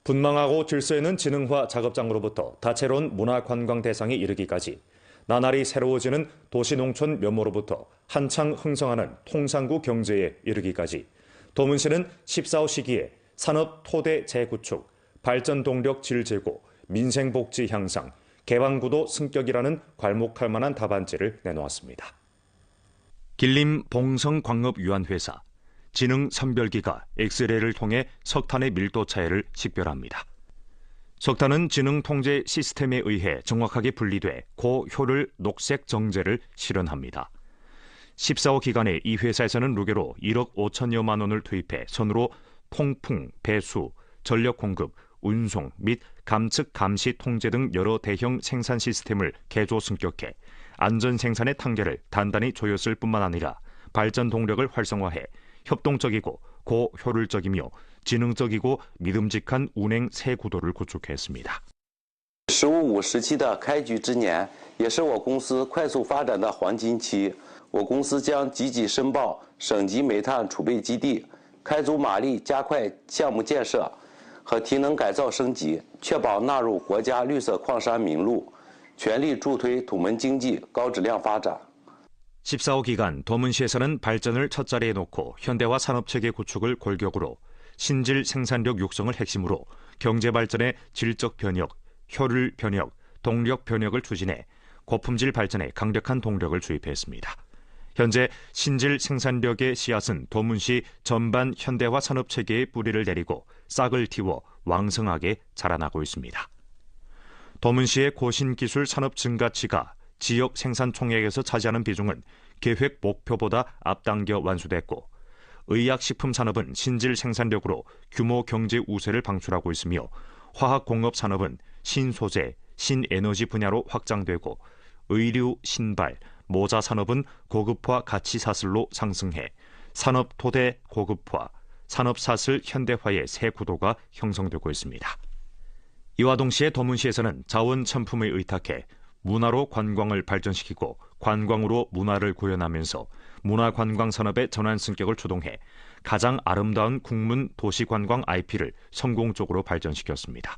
분망하고 질서 있는 지능화 작업장으로부터 다채로운 문화관광 대상에 이르기까지 나날이 새로워지는 도시농촌 면모로부터 한창 흥성하는 통상구 경제에 이르기까지 도문시는 14호 시기에 산업 토대 재구축, 발전 동력 질 제고, 민생복지 향상, 개방구도 승격이라는 괄목할 만한 답안지를 내놓았습니다. 길림 봉성광업유한회사 지능선별기가 엑스레이를 통해 석탄의 밀도 차이를 식별합니다. 석탄은 지능통제 시스템에 의해 정확하게 분리돼 고효율 녹색 정제를 실현합니다. 14호 기간에 이 회사에서는 루게로 1억 5천여만 원을 투입해 선으로 통풍, 배수, 전력 공급, 운송 및 감측 감시 통제 등 여러 대형 생산 시스템을 개조 승격해 안전 생산의 단계를 단단히 조였을 뿐만 아니라 발전 동력을 활성화해 협동적이고 고효율적이며 지능적이고 믿음직한 운행 새 구도를 구축했습니다. 15时期的开局之年，也是我公司快速发展的黄金期。我公司将积极申报省级煤炭储备基地，开足马力加快项目建设和提能改造升级，确保纳入国家绿色矿山名录，全力助推土门经济高质量发展。 14호 기간 도문시에서는 발전을 첫자리에 놓고 현대화 산업체계 구축을 골격으로 신질 생산력 육성을 핵심으로 경제발전의 질적 변혁, 효율 변혁, 동력 변혁을 추진해 고품질 발전에 강력한 동력을 주입했습니다. 현재 신질 생산력의 씨앗은 도문시 전반 현대화 산업체계의 뿌리를 내리고 싹을 틔워 왕성하게 자라나고 있습니다. 도문시의 고신기술 산업 증가치가 지역 생산 총액에서 차지하는 비중은 계획 목표보다 앞당겨 완수됐고 의약식품 산업은 신질 생산력으로 규모 경제 우세를 방출하고 있으며 화학공업 산업은 신소재, 신에너지 분야로 확장되고 의류, 신발, 모자 산업은 고급화 가치 사슬로 상승해 산업 토대 고급화, 산업 사슬 현대화의 새 구도가 형성되고 있습니다. 이와 동시에 도문시에서는 자원 첨품에 의탁해 문화로 관광을 발전시키고 관광으로 문화를 구현하면서 문화관광 산업의 전환 승격을 주동해 가장 아름다운 국문 도시관광 IP를 성공적으로 발전시켰습니다.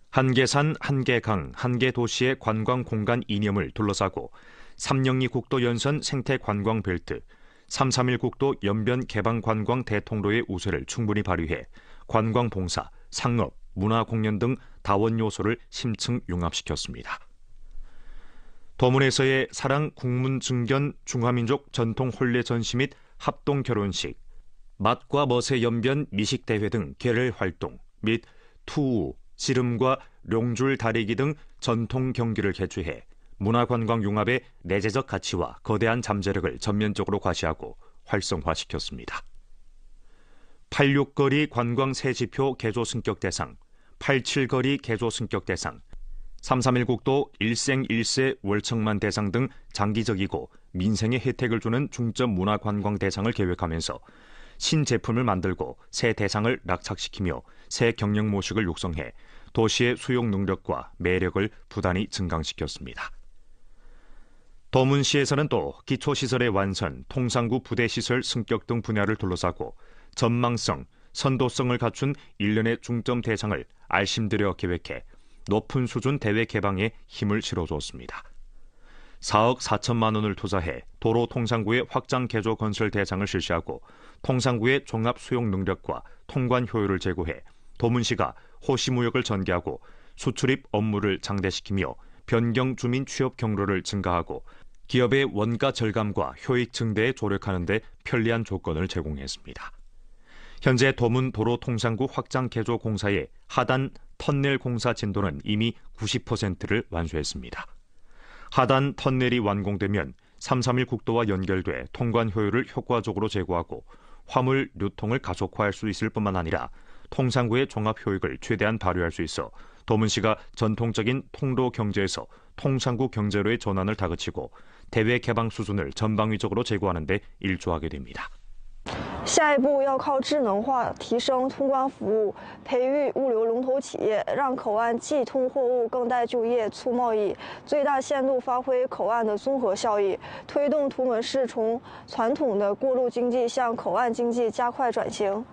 한계산, 한계강, 한계도시의 관광 공간 이념을 둘러싸고 302 국도 연선 생태관광 벨트, 331 국도 연변 개방 관광 대통로의 우세를 충분히 발휘해 관광봉사, 상업, 문화공연 등 다원 요소를 심층 융합시켰습니다. 도문에서의 사랑 국문 증견 중화민족 전통 혼례 전시 및 합동 결혼식, 맛과 멋의 연변 미식대회 등 계를 활동 및 투우, 씨름과 룡줄 다리기 등 전통 경기를 개최해 문화관광 융합의 내재적 가치와 거대한 잠재력을 전면적으로 과시하고 활성화시켰습니다. 86거리 관광 새지표 개조 승격 대상, 87거리 개조 승격 대상, 331 국도 일생일세 월척만 대상 등 장기적이고 민생에 혜택을 주는 중점 문화관광 대상을 계획하면서 신제품을 만들고 새 대상을 낙착시키며 새 경영 모식을 육성해 도시의 수용 능력과 매력을 부단히 증강시켰습니다. 도문시에서는 또 기초시설의 완선, 통상구 부대시설 승격 등 분야를 둘러싸고 전망성, 선도성을 갖춘 일련의 중점 대상을 알심들여 계획해 높은 수준 대외 개방에 힘을 실어주었습니다. 4억 4천만 원을 투자해 도로 통상구의 확장 개조 건설 대상을 실시하고 통상구의 종합 수용 능력과 통관 효율을 제고해 도문시가 호시무역을 전개하고 수출입 업무를 장대시키며 변경 주민 취업 경로를 증가하고 기업의 원가 절감과 효익 증대에 조력하는 데 편리한 조건을 제공했습니다. 현재 도문 도로 통상구 확장 개조 공사의 하단 터널 공사 진도는 이미 90%를 완수했습니다. 하단 터널이 완공되면 331 국도와 연결돼 통관 효율을 효과적으로 제고하고 화물 유통을 가속화할 수 있을 뿐만 아니라 통상구의 종합 효익을 최대한 발휘할 수 있어 도문시가 전통적인 통로 경제에서 통상구 경제로의 전환을 다그치고 대외 개방 수준을 전방위적으로 제고하는 데 일조하게 됩니다. 下一步要靠智能化提升通关服务，培育物流龙头企业，让口岸既通货物更带就业促贸易，最大限度发挥口岸的综合效益，推动图们市从传统的过路经济向口岸经济加快转型。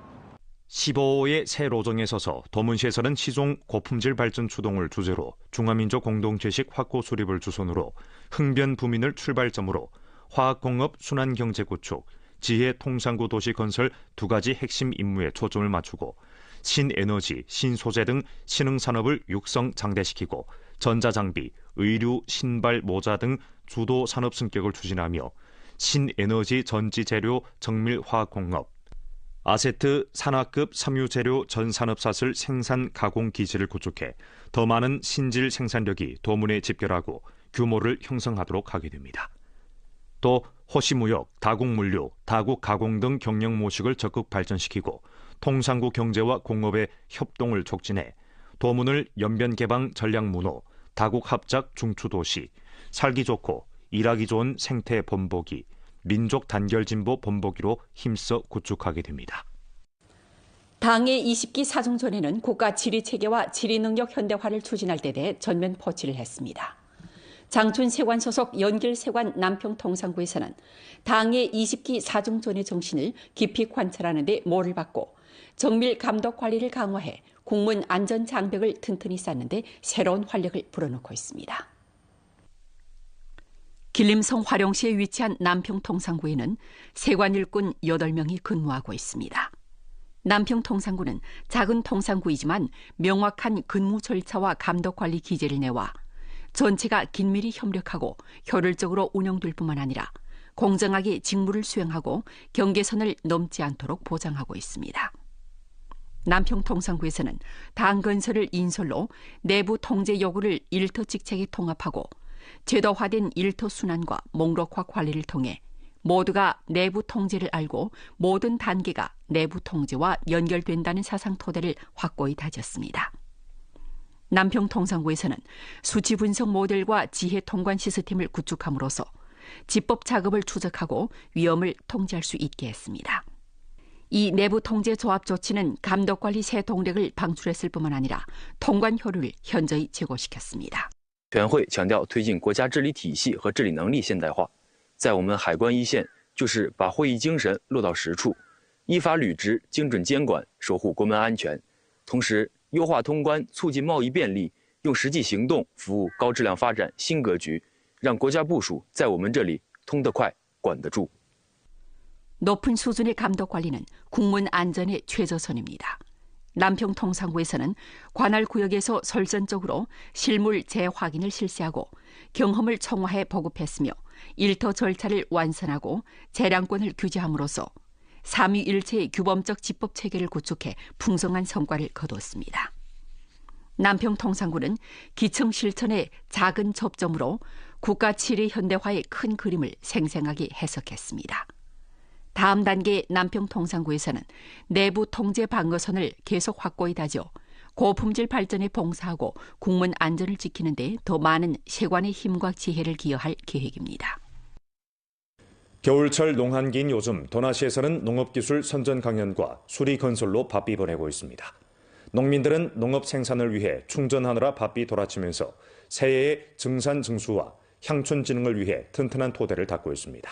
15호의 새 로정에 서서 도문시에서는 시종 고품질 발전 추동을 주제로 중화민족 공동체식 확고 수립을 주선으로 흥변 부민을 출발점으로 화학공업 순환경제 구축, 지혜 통상구 도시 건설 두 가지 핵심 임무에 초점을 맞추고 신에너지, 신소재 등 신흥산업을 육성 장대시키고 전자장비, 의류, 신발, 모자 등 주도 산업 승격을 추진하며 신에너지 전지재료 정밀화학공업, 아세트 산화급 섬유재료 전산업사슬 생산 가공 기지를 구축해 더 많은 신질 생산력이 도문에 집결하고 규모를 형성하도록 하게 됩니다. 또 호시무역, 다국물류, 다국가공 등 경영 모식을 적극 발전시키고 통상구 경제와 공업의 협동을 촉진해 도문을 연변개방 전략문호, 다국합작 중추도시, 살기 좋고 일하기 좋은 생태 본보기, 민족 단결진보 본보기로 힘써 구축하게 됩니다. 당의 20기 사중전에는 국가 지리체계와 지리능력 현대화를 추진할 데 대해 전면 포치를 했습니다. 장춘세관 소속 연길세관 남평통상구에서는 당의 20기 사중전의 정신을 깊이 관찰하는 데 모를 받고 정밀 감독 관리를 강화해 국문 안전 장벽을 튼튼히 쌓는 데 새로운 활력을 불어넣고 있습니다. 길림성 화룡시에 위치한 남평통상구에는 세관 일꾼 8명이 근무하고 있습니다. 남평통상구는 작은 통상구이지만 명확한 근무 절차와 감독 관리 기제를 내와 전체가 긴밀히 협력하고 효율적으로 운영될 뿐만 아니라 공정하게 직무를 수행하고 경계선을 넘지 않도록 보장하고 있습니다. 남평통상구에서는 당 건설을 인솔로 내부 통제 요구를 일터 직책에 통합하고 제도화된 일터 순환과 목록화 관리를 통해 모두가 내부 통제를 알고 모든 단계가 내부 통제와 연결된다는 사상 토대를 확고히 다졌습니다. 남평통상구에서는 수치 분석 모델과 지혜 통관 시스템을 구축함으로써 집법 작업을 추적하고 위험을 통제할 수 있게 했습니다. 이 내부 통제 조합 조치는 감독 관리 새 동력을 방출했을 뿐만 아니라 통관 효율을 현저히 제고시켰습니다. 全会强调推进国家治理体系和治理能力现代化，在我们海关一线，就是把会议精神落到实处，依法履职，精准监管，守护国门安全，同时优化通关，促进贸易便利，用实际行动服务高质量发展新格局，让国家部署在我们这里通得快，管得住。 높은 수준의 감독 관리는 국문 안전의 최저선입니다. 남평통상구에서는 관할 구역에서 설전적으로 실물 재확인을 실시하고 경험을 청와해 보급했으며 일터 절차를 완선하고 재량권을 규제함으로써 삼위일체의 규범적 집법 체계를 구축해 풍성한 성과를 거두었습니다. 남평통상구는 기청 실천의 작은 접점으로 국가 지리 현대화의 큰 그림을 생생하게 해석했습니다. 다음 단계 남평통상구에서는 내부 통제 방어선을 계속 확고히 다져 고품질 발전에 봉사하고 국문 안전을 지키는 데 더 많은 세관의 힘과 지혜를 기여할 계획입니다. 겨울철 농한기인 요즘 도나시에서는 농업기술 선전 강연과 수리 건설로 바삐 보내고 있습니다. 농민들은 농업 생산을 위해 충전하느라 바삐 돌아치면서 새해의 증산증수와 향촌진흥을 위해 튼튼한 토대를 닦고 있습니다.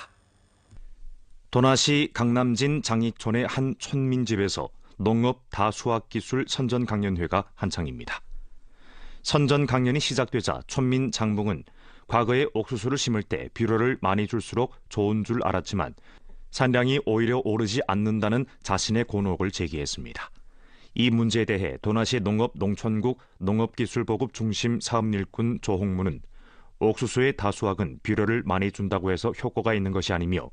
도나시 강남진 장익촌의 한 촌민집에서 농업 다수학기술 선전 강연회가 한창입니다. 선전 강연이 시작되자 촌민 장봉은 과거에 옥수수를 심을 때 비료를 많이 줄수록 좋은 줄 알았지만 산량이 오히려 오르지 않는다는 자신의 곤혹을 제기했습니다. 이 문제에 대해 도나시 농업농촌국 농업기술보급 중심 사업일꾼 조홍무는 옥수수의 다수학은 비료를 많이 준다고 해서 효과가 있는 것이 아니며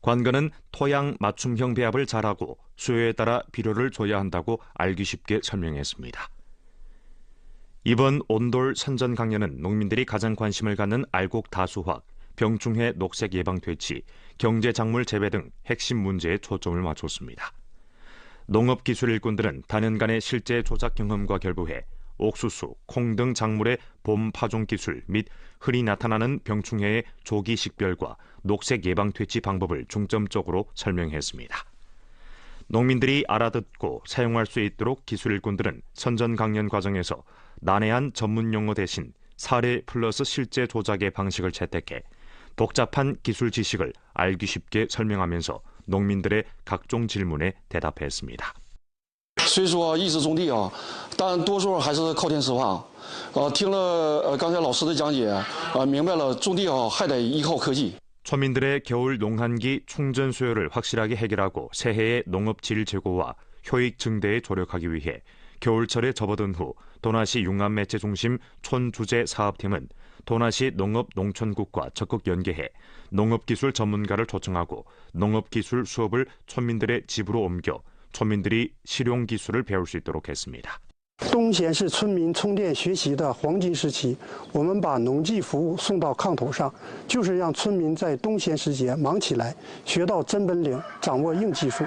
관건은 토양 맞춤형 배합을 잘하고 수요에 따라 비료를 줘야 한다고 알기 쉽게 설명했습니다. 이번 온돌 선전 강연은 농민들이 가장 관심을 갖는 알곡 다수학, 병충해 녹색 예방 퇴치, 경제 작물 재배 등 핵심 문제에 초점을 맞췄습니다. 농업기술 일꾼들은 단연간의 실제 조작 경험과 결부해 옥수수, 콩 등 작물의 봄 파종 기술 및 흔히 나타나는 병충해의 조기 식별과 녹색 예방 퇴치 방법을 중점적으로 설명했습니다. 농민들이 알아듣고 사용할 수 있도록 기술 일꾼들은 선전 강연 과정에서 난해한 전문 용어 대신 사례 플러스 실제 조작의 방식을 채택해 복잡한 기술 지식을 알기 쉽게 설명하면서 농민들의 각종 질문에 대답했습니다. 虽说一直种地啊，但多数还是靠天吃饭。听了刚才老师的讲解，明白了种地啊还得依靠科技。 村民들의 겨울 농한기 충전 수요를 확실하게 해결하고 새해의 농업 질 제고와 효익 증대에 조력하기 위해 겨울철에 접어든 후 도나시 융암매체 중심 촌주제 사업팀은 도나시 농업농촌국과 적극 연계해 농업기술 전문가를 초청하고 농업기술 수업을村民들의 집으로 옮겨村民들이 실용기술을 배울 수 있도록 했습니다. 东咸是村民充电学习的黄金时期，我们把农技服务送到炕头上，就是让村民在冬闲时节忙起来，学到真本领，掌握硬技术。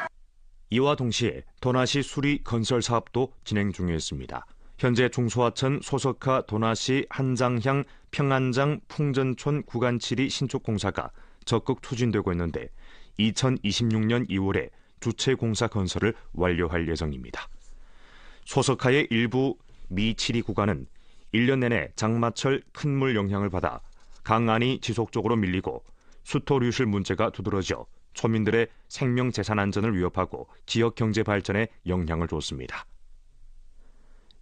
이와 동시에 도나시 수리 건설 사업도 진행 중이었습니다. 현재 중소하천 소석하 도나시 한장향 평안장 풍전촌 구간 7이 신축 공사가 적극 추진되고 있는데 2026년 2월에 주체 공사 건설을 완료할 예정입니다. 소석하의 일부 미7이 구간은 1년 내내 장마철 큰 물 영향을 받아 강안이 지속적으로 밀리고 수토류실 문제가 두드러져村民들의 생명 재산 안전을 위협하고 지역 경제 발전에 영향을 줬습니다.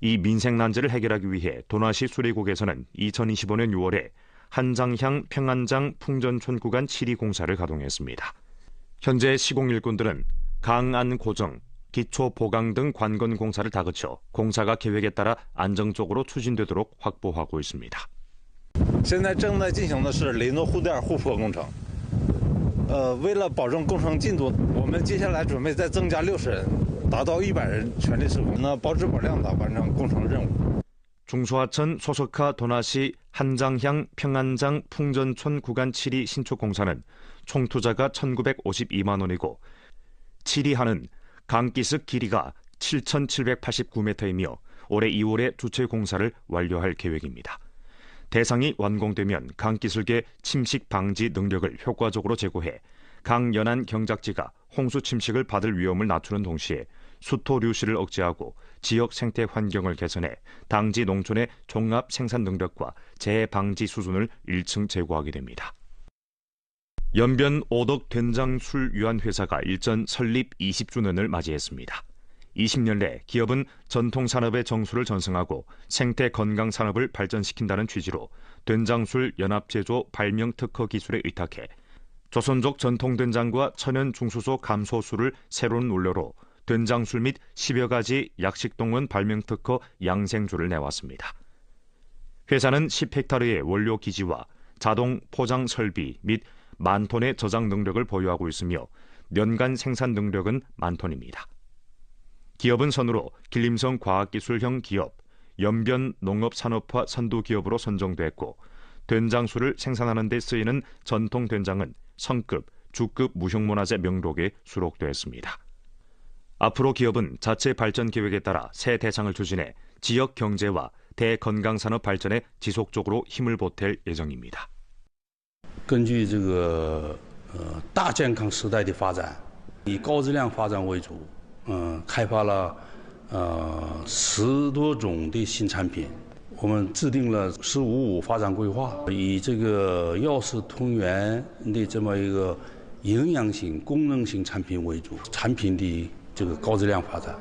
이 민생 난제를 해결하기 위해 도나시 수리국에서는 2025년 6월에 한장향 평안장 풍전촌 구간 7이 공사를 가동했습니다. 현재 시공 일꾼들은 강안 고정, 기초 보강 등 관건 공사를 다그쳐 공사가 계획에 따라 안정적으로 추진되도록 확보하고 있습니다. 现在正在进行的是雷诺护垫护坡工程。为了保证工程进度，我们接下来准备再增加60人，达到100人全力施工，保质保量的完成工程任务。 중소하천 소석하 도나시 한장향 평안장 풍전촌 구간 7이 신축 공사는 총 투자가 1,952만 원이고 7이하는 강기슭 길이가 7,789m이며 올해 2월에 주체 공사를 완료할 계획입니다. 대상이 완공되면 강기슭의 침식 방지 능력을 효과적으로 제고해 강 연안 경작지가 홍수 침식을 받을 위험을 낮추는 동시에 수토 류실을 억제하고 지역 생태 환경을 개선해 당지 농촌의 종합 생산 능력과 재해 방지 수준을 1층 제고하게 됩니다. 연변 오덕 된장술 유한회사가 일전 설립 20주년을 맞이했습니다. 20년 내 기업은 전통산업의 정수를 전승하고 생태 건강 산업을 발전시킨다는 취지로 된장술 연합제조 발명 특허 기술에 의탁해 조선족 전통된장과 천연 중수소 감소술을 새로운 원료로 된장술 및 10여 가지 약식동원 발명 특허 양생주를 내왔습니다. 회사는 10헥타르의 원료 기지와 자동 포장 설비 및 10,000톤의 저장 능력을 보유하고 있으며 연간 생산 능력은 10,000톤입니다. 기업은 선으로 길림성 과학기술형 기업, 연변 농업산업화 선두기업으로 선정됐고 된장술을 생산하는 데 쓰이는 전통 된장은 성급, 주급 무형문화재 명록에 수록되었습니다. 앞으로 기업은 자체 발전 계획에 따라 새 대상을 추진해 지역 경제와 대건강산업 발전에 지속적으로 힘을 보탤 예정입니다. 根据这个大健康时代的发展，以高质量发展为主，开发了10多种的新产品。我们制定了“15+5”发展规划，以这个药食同源的这么一个营养型、功能性产品为主，产品的这个高质量发展。